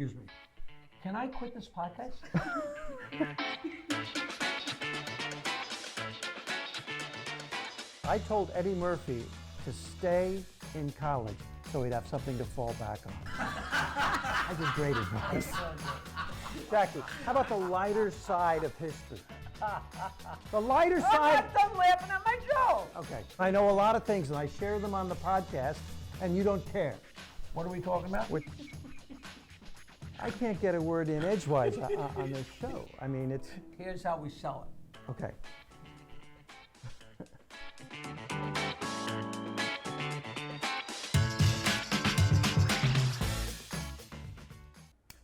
Excuse me. Can I quit this podcast? I told Eddie Murphy to stay in college so he'd have something to fall back on. I did great advice. Jackie, how about the lighter side of history? The lighter side. I'm done laughing at my joke. Okay. I know a lot of things and I share them on the podcast and you don't care. What are we talking about? I can't get a word in edgewise on this show. I mean, it's... Here's how we sell it. Okay.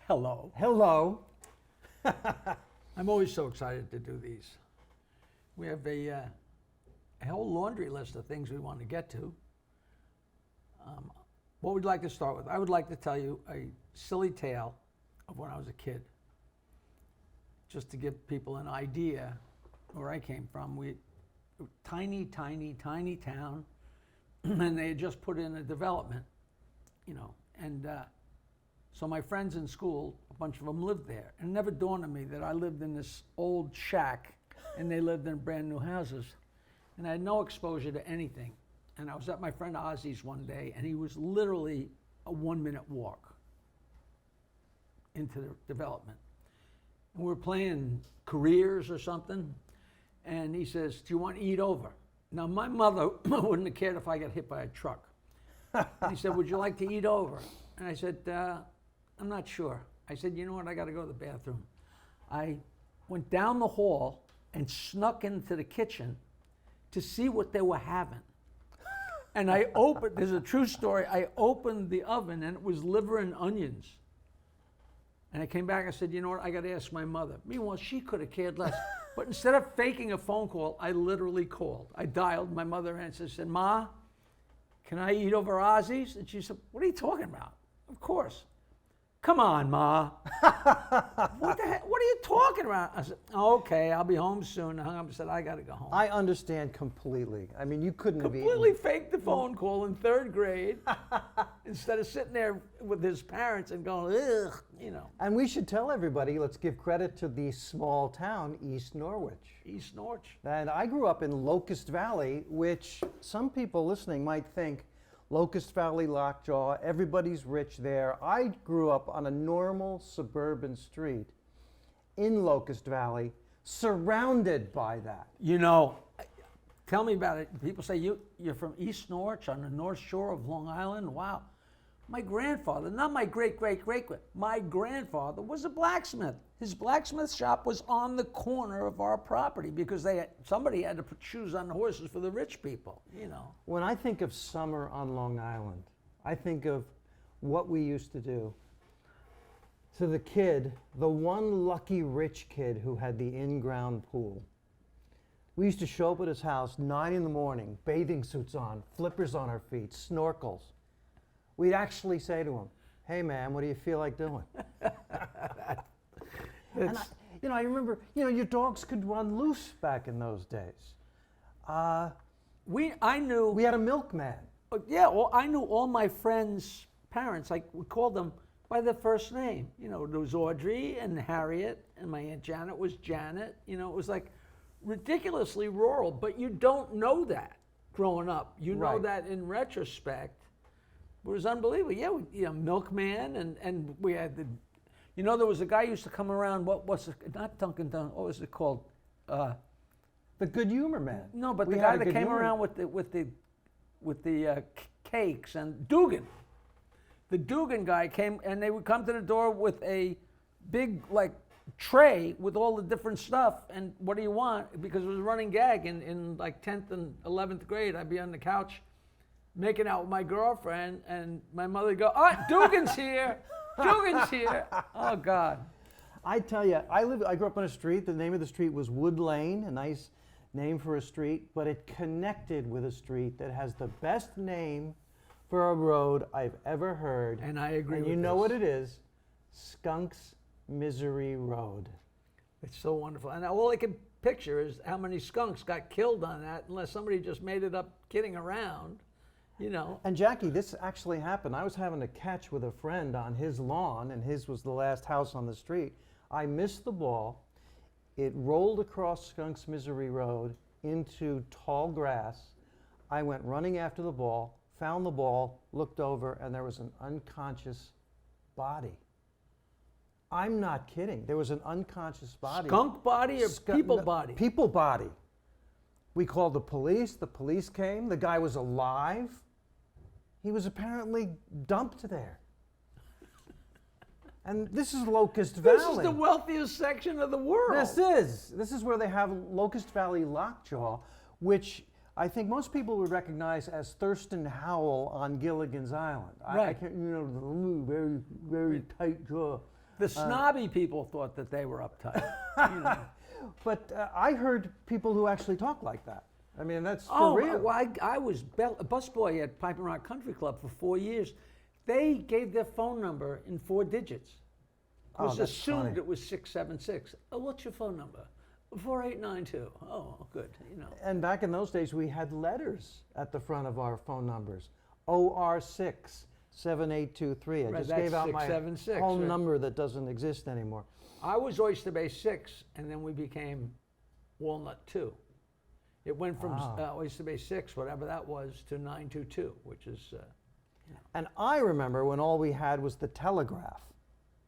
Hello. Hello. I'm always so excited to do these. We have a whole laundry list of things we want to get to. What we'd like to start with, I would like to tell you a silly tale of when I was a kid. Just to give people an idea where I came from. Tiny town, and they had just put in a development, and so my friends in school, a bunch of them lived there. And it never dawned on me that I lived in this old shack and they lived in brand new houses. And I had no exposure to anything. And I was at my friend Ozzy's one day and he was literally a 1-minute walk into the development. And we were playing careers or something. And he says, do you want to eat over? Now my mother wouldn't have cared if I got hit by a truck. And he said, would you like to eat over? And I said, I'm not sure. I said, you know what, I got to go to the bathroom. I went down the hall and snuck into the kitchen to see what they were having. And I opened, there's a true story, I opened the oven and it was liver and onions. And I came back and said, you know what, I got to ask my mother. Meanwhile, she could have cared less. But instead of faking a phone call, I literally called. I dialed my mother and said, Ma, can I eat over Ozzy's? And she said, what are you talking about? Of course. Come on, Ma. What the heck? What are you talking about? I said, okay, I'll be home soon. I hung up and said, I got to go home. I understand completely. I mean, you couldn't have Completely eaten. faked the phone call in 3rd grade instead of sitting there with his parents and going, ugh, And we should tell everybody, let's give credit to the small town, East Norwich. East Norwich. And I grew up in Locust Valley, which some people listening might think, Locust Valley, Lockjaw, everybody's rich there. I grew up on a normal suburban street in Locust Valley, surrounded by that. Tell me about it. People say, you're from East Norwich on the North Shore of Long Island? Wow. My grandfather, not my great-great-great-great, my grandfather was a blacksmith. His blacksmith shop was on the corner of our property because somebody had to put shoes on the horses for the rich people, When I think of summer on Long Island, I think of what we used to do. To the kid, the one lucky rich kid who had the in-ground pool. We used to show up at his house 9 in the morning, bathing suits on, flippers on our feet, snorkels. We'd actually say to him, hey man, what do you feel like doing? And I remember, your dogs could run loose back in those days. We had a milkman. Yeah, well, I knew all my friends' parents. We called them by their first name. There was Audrey and Harriet, and my Aunt Janet was Janet. It was like ridiculously rural, but you don't know that growing up. You know Right. that in retrospect. It was unbelievable. Yeah, milkman, and we had there was a guy who used to come around. What was it? Not Dunkin' Donuts. What was it called? The good humor man. No, but We the had guy a that good came humor. around with the cakes and Dugan. The Dugan guy came, and they would come to the door with a big tray with all the different stuff. And what do you want? Because it was a running gag in 10th and 11th grade. I'd be on the couch making out with my girlfriend, and my mother would go, "Oh, Dugan's here! Dugan's here!" Oh God! I tell you, I grew up on a street. The name of the street was Wood Lane, a nice name for a street, but it connected with a street that has the best name for a road I've ever heard. And I agree. And with you know this. what it is? Skunks Misery Road. It's so wonderful, and all I can picture is how many skunks got killed on that, unless somebody just made it up kidding around. you know. And Jackie, this actually happened. I was having a catch with a friend on his lawn, and his was the last house on the street. I missed the ball. It rolled across Skunks Misery Road into tall grass. I went running after the ball, found the ball, looked over, and there was an unconscious body. I'm not kidding. There was an unconscious body. Skunk body or people body? People body. We called the police. The police came. The guy was alive. He was apparently dumped there. And this is Locust Valley. This is the wealthiest section of the world. This is where they have Locust Valley Lockjaw, which I think most people would recognize as Thurston Howell on Gilligan's Island. Right. I can't, the very, very tight jaw. The snobby people thought that they were uptight. You know. But I heard people who actually talk like that. I mean, that's for Oh, real. well, I was a busboy at Pipe and Rock Country Club for 4 years. They gave their phone number in 4 digits. It was that's assumed funny. it was 676. Oh, what's your phone number? 4892. Oh, good. You know. And back in those days, we had letters at the front of our phone numbers. OR6 7823. I Right, just that's gave out my 676, home right. number that doesn't exist anymore. I was Oyster Bay 6, and then we became Walnut 2. It went from Oyster Bay 6, whatever that was, to 922, which is... And I remember when all we had was the telegraph.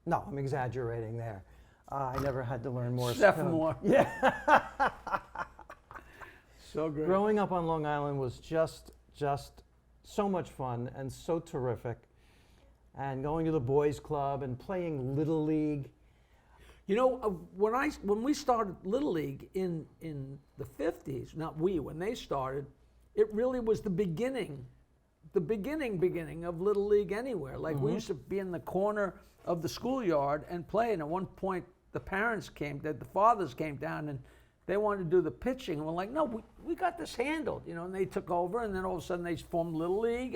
No, I'm exaggerating there. I never had to learn Morse code. More. Yeah. So great. Growing up on Long Island was just so much fun and so terrific. And going to the boys' club and playing Little League. You know, when we started Little League in the 50s, not we, when they started, it really was the beginning of Little League anywhere. Like we used to be in the corner of the schoolyard and play, and at one point the fathers came down and they wanted to do the pitching, and we're like, no, we got this handled, you know, and they took over, and then all of a sudden they formed Little League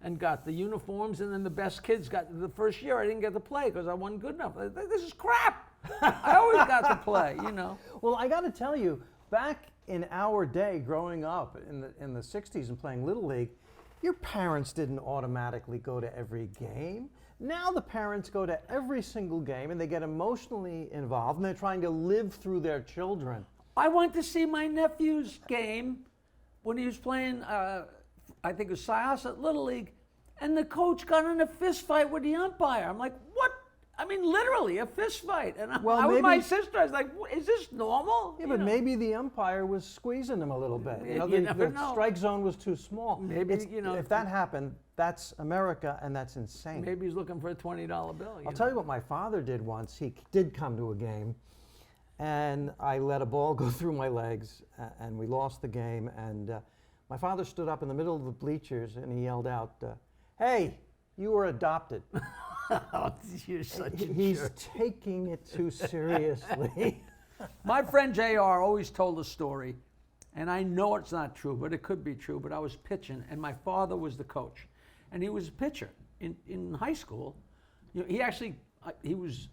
and got the uniforms, and then the best kids got, the first year I didn't get to play because I wasn't good enough. This is crap. I always got to play, you know. Well, I got to tell you, back in our day growing up in the 60s and playing Little League, your parents didn't automatically go to every game. Now the parents go to every single game and they get emotionally involved and they're trying to live through their children. I went to see my nephew's game when he was playing, I think it was Syosset Little League, and the coach got in a fist fight with the umpire. I'm like, what? I mean, literally, a fist fight. And I with my sister, I was like, is this normal? Yeah, but maybe the umpire was squeezing him a little bit. You know, You the never know. strike zone was too small. Maybe, if that happened, that's America, and that's insane. Maybe he's looking for a $20 bill. I'll tell you what my father did once. He did come to a game, and I let a ball go through my legs, and we lost the game. And my father stood up in the middle of the bleachers, and he yelled out, "Hey, you were adopted." Oh, you're such a He's jerk. taking it too seriously. My friend JR always told a story, and I know it's not true, but it could be true, but I was pitching, and my father was the coach, and he was a pitcher in high school. You know, he was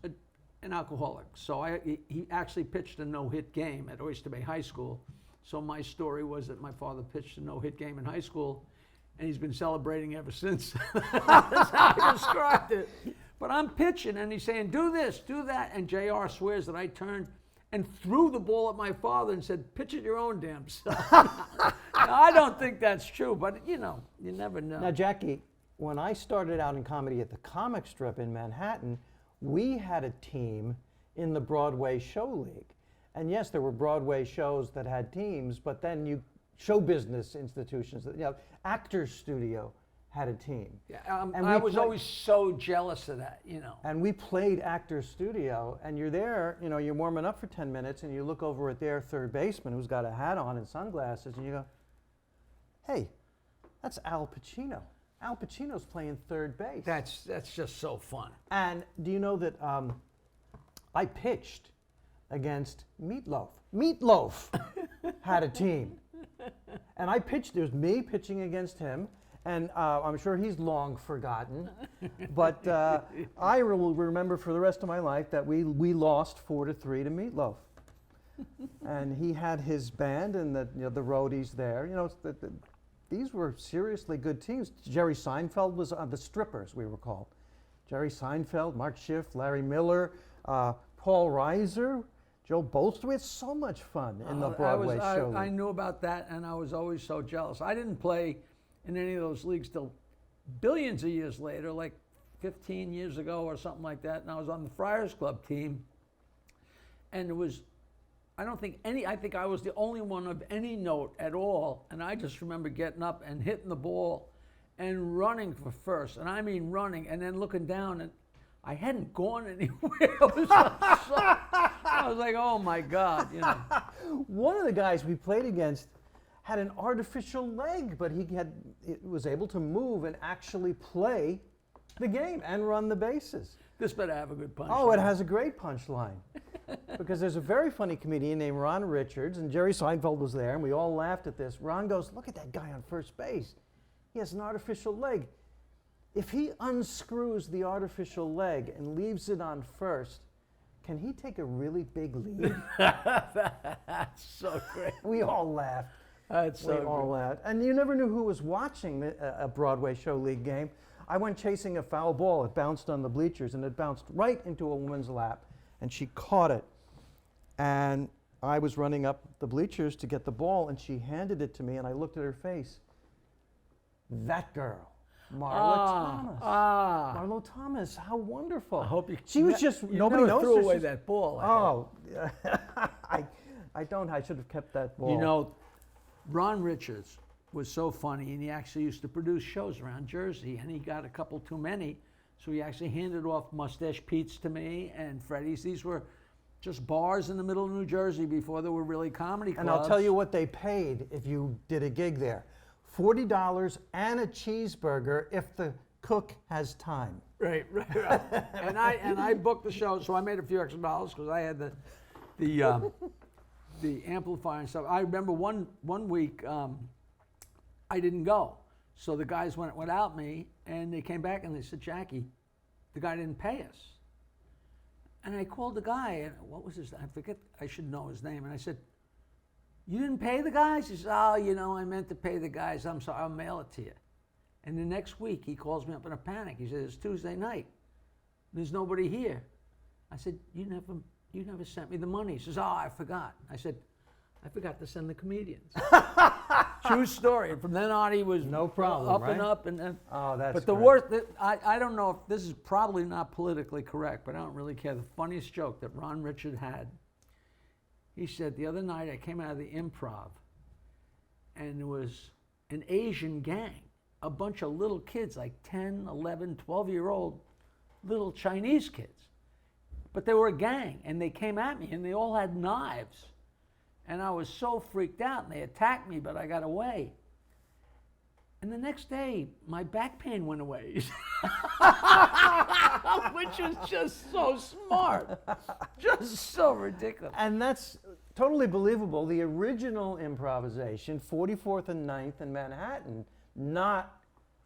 an alcoholic, so he actually pitched a no-hit game at Oyster Bay High School. So my story was that my father pitched a no-hit game in high school, and he's been celebrating ever since. That's how I described it. But I'm pitching, and he's saying, do this, do that, and JR swears that I turned and threw the ball at my father and said, pitch it your own damn self. Now, I don't think that's true, but, you know, you never know. Now, Jackie, when I started out in comedy at the Comic Strip in Manhattan, we had a team in the Broadway Show League. And yes, there were Broadway shows that had teams, but then show business institutions, Actors Studio had a team. Yeah, and I was always so jealous of that, you know. And we played Actors Studio, and you're there, you know, you're warming up for 10 minutes, and you look over at their third baseman who's got a hat on and sunglasses, and you go, hey, that's Al Pacino. Al Pacino's playing third base. That's just so fun. And do you know that I pitched against Meatloaf? Meatloaf had a team. And I pitched, there's me pitching against him, and I'm sure he's long forgotten, but I will remember for the rest of my life that we lost 4-3 to Meatloaf. And he had his band and the roadies there. You know, these were seriously good teams. Jerry Seinfeld was on the Strippers, we were called. Jerry Seinfeld, Mark Schiff, Larry Miller, Paul Reiser, Joe Bolstowitz. So much fun in the Broadway show. I knew about that, and I was always so jealous. I didn't play in any of those leagues till billions of years later, like 15 years ago or something like that, and I was on the Friars Club team, and it was, I think I was the only one of any note at all, and I just remember getting up and hitting the ball and running for first, and I mean running, and then looking down, and I hadn't gone anywhere. I was like, oh my God, you know. One of the guys we played against had an artificial leg, but was able to move and actually play the game and run the bases. This better have a good punch. Oh, it has a great punchline. Because there's a very funny comedian named Ron Richards, and Jerry Seinfeld was there, and we all laughed at this. Ron goes, look at that guy on first base. He has an artificial leg. If he unscrews the artificial leg and leaves it on first, can he take a really big lead? That's so great. We all laughed. That's so We all laughed. And you never knew who was watching a Broadway show league game. I went chasing a foul ball. It bounced on the bleachers, and it bounced right into a woman's lap, and she caught it. And I was running up the bleachers to get the ball, and she handed it to me, and I looked at her face. That girl, Marla Thomas. Marlo Thomas, how wonderful. I hope you. She was just, you nobody never knows threw her. away She's- that ball. I don't. I should have kept that ball. You know, Ron Richards was so funny, and he actually used to produce shows around Jersey, and he got a couple too many, so he actually handed off Mustache Pete's to me and Freddie's. These were just bars in the middle of New Jersey before there were really comedy clubs. And I'll tell you what they paid if you did a gig there. $40 and a cheeseburger if the cook has time. Right. and I booked the show, so I made a few extra dollars because I had the amplifier and stuff. I remember one week I didn't go, so the guys went without me, and they came back and they said, Jackie, the guy didn't pay us. And I called the guy, and what was his? I forget. I should know his name. And I said, you didn't pay the guys? He said, oh, you know, I meant to pay the guys. I'm sorry, I'll mail it to you. And the next week, he calls me up in a panic. He says, it's Tuesday night. There's nobody here. I said, you never sent me the money. He says, oh, I forgot. I said, I forgot to send the comedians. True story. And from then on, he was No problem, up right? and up. And Oh, that's but the great. worst, I don't know if this is probably not politically correct, but I don't really care. The funniest joke that Ron Richard had, he said, the other night I came out of the Improv, and there was an Asian gang, a bunch of little kids, like 10, 11, 12-year-old little Chinese kids. But they were a gang, and they came at me, and they all had knives. And I was so freaked out, and they attacked me, but I got away. And the next day, my back pain went away. Which was just so smart. Just so ridiculous. And that's totally believable. The original improvisation, 44th and 9th in Manhattan, not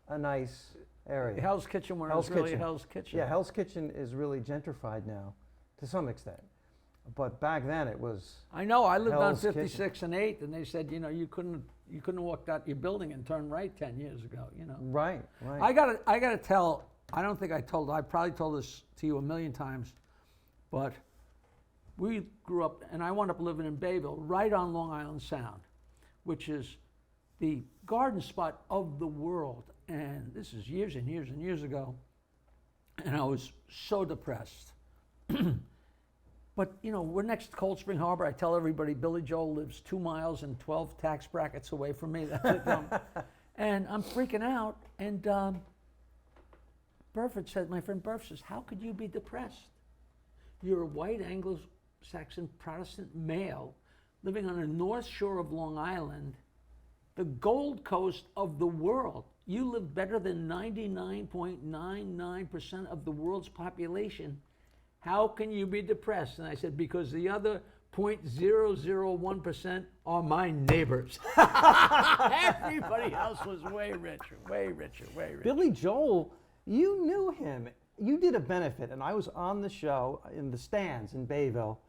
a nice area. Hell's Kitchen, where Hell's it was really Kitchen. Hell's Kitchen. Yeah, Hell's Kitchen is really gentrified now, to some extent. But back then it was. I know. I lived on Hell's 56 and 8th, and they said, you know, you couldn't have walked out your building and turned right 10 years ago. You know. Right. I gotta tell. I don't think I probably told this to you a million times, but we grew up, and I wound up living in Bayville, right on Long Island Sound, which is the garden spot of the world. And this is years and years and years ago, and I was so depressed. But, you know, we're next to Cold Spring Harbor. I tell everybody Billy Joel lives 2 miles and 12 tax brackets away from me. That's it. And I'm freaking out. And Burford said, my friend Burford says, how could you be depressed? You're a white Anglo-Saxon Protestant male living on the North Shore of Long Island, the Gold Coast of the world. You live better than 99.99% of the world's population. How can you be depressed? And I said, because the other 0.001% are my neighbors. Everybody else was way richer, way richer, way richer. Billy Joel, you knew him. You did a benefit, and I was on the show in the stands in Bayville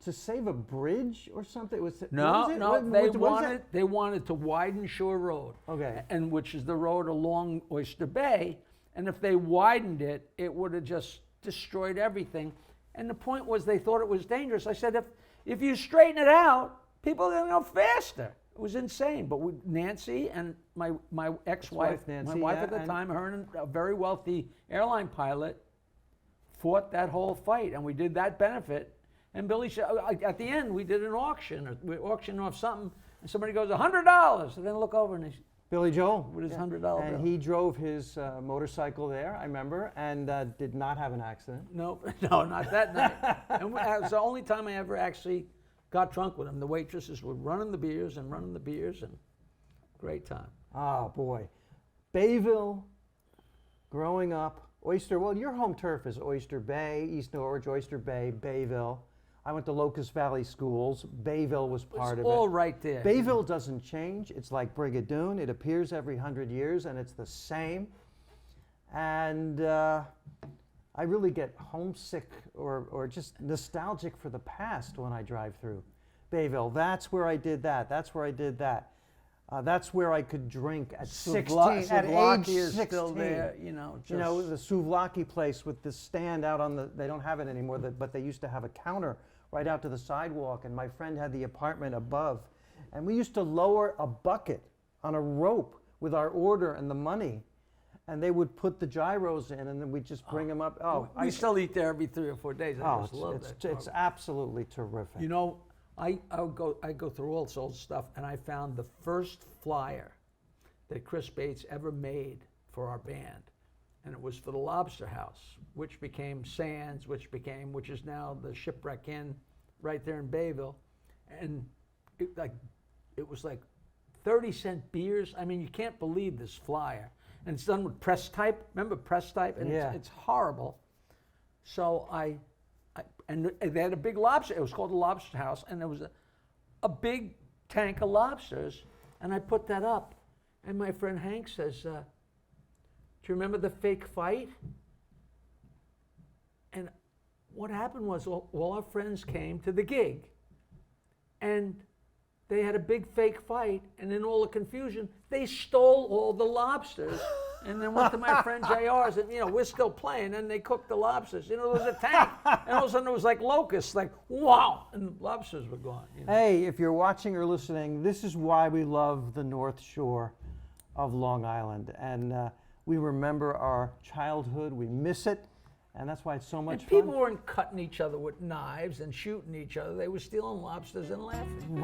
to save a bridge or something? Was it, No, what was it? no, What was it? they wanted to widen Shore Road. Okay. And which is the road along Oyster Bay. And if they widened it, it would have just destroyed everything. And the point was they thought it was dangerous. I said, if you straighten it out, people are going to go faster. It was insane. But Nancy and my ex-wife, Nancy, my wife yeah, at the and- time, her and a very wealthy airline pilot, fought that whole fight. And we did that benefit. And Billy said, at the end, we did an auction. Or we auctioned off something. And somebody goes, $100. And then look over and Billy Joel. with his $100 And bill. he drove his motorcycle there, I remember, and did not have an accident. No, not that night. And it was the only time I ever actually got drunk with him. The waitresses were running the beers, and great time. Oh, boy. Bayville, growing up, well, your home turf is Oyster Bay, East Norwich, Oyster Bay, Bayville. I went to Locust Valley Schools. Bayville was part It's of all it. right there. Bayville doesn't change. It's like Brigadoon. It appears every 100 years, and it's the same. And I really get homesick or just nostalgic for the past when I drive through Bayville. That's where I did that. That's where I did that. That's where I could drink at 16. At age Souvlaki is 16. still there, you know. Just, You know, the souvlaki place with the stand out on they don't have it anymore, but they used to have a counter right out to the sidewalk, and my friend had the apartment above. And we used to lower a bucket on a rope with our order and the money, and they would put the gyros in, and then we'd just bring them up. Oh, we still eat there every 3 or 4 days. I just love that. it's absolutely terrific. You know, I go through all this old stuff, and I found the first flyer that Chris Bates ever made for our band, and it was for the Lobster House, which became Sands, which is now the Shipwreck Inn, right there in Bayville, and it was like 30-cent beers. I mean, you can't believe this flyer, and it's done with press type. Remember press type, and Yeah. it's horrible. So and they had a big lobster. It was called the Lobster House, and there was a big tank of lobsters, and I put that up, and my friend Hank says, "Do you remember the fake fight?" And what happened was all our friends came to the gig, and they had a big fake fight, and in all the confusion, they stole all the lobsters. And then went to my friend JR's, and we're still playing, and they cooked the lobsters. There was a tank, and all of a sudden it was like locusts, like wow, and the lobsters were gone. Hey, if you're watching or listening, this is why we love the North Shore of Long Island, and we remember our childhood. We miss it, and that's why it's so much And people fun. weren't cutting each other with knives and shooting each other. They were stealing lobsters and laughing.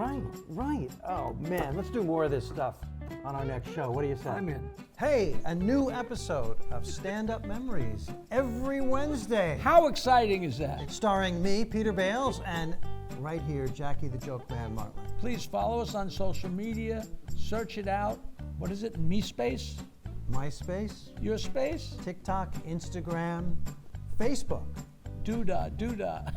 Right. Oh man, let's do more of this stuff on our next show. What do you say? I'm in. Hey, a new episode of Stand Up Memories every Wednesday. How exciting is that? Starring me, Peter Bales, and right here, Jackie the Joke Man Martling. Please follow us on social media. Search it out. What is it? Me Space? MySpace, Your Space? TikTok, Instagram, Facebook. Doodah.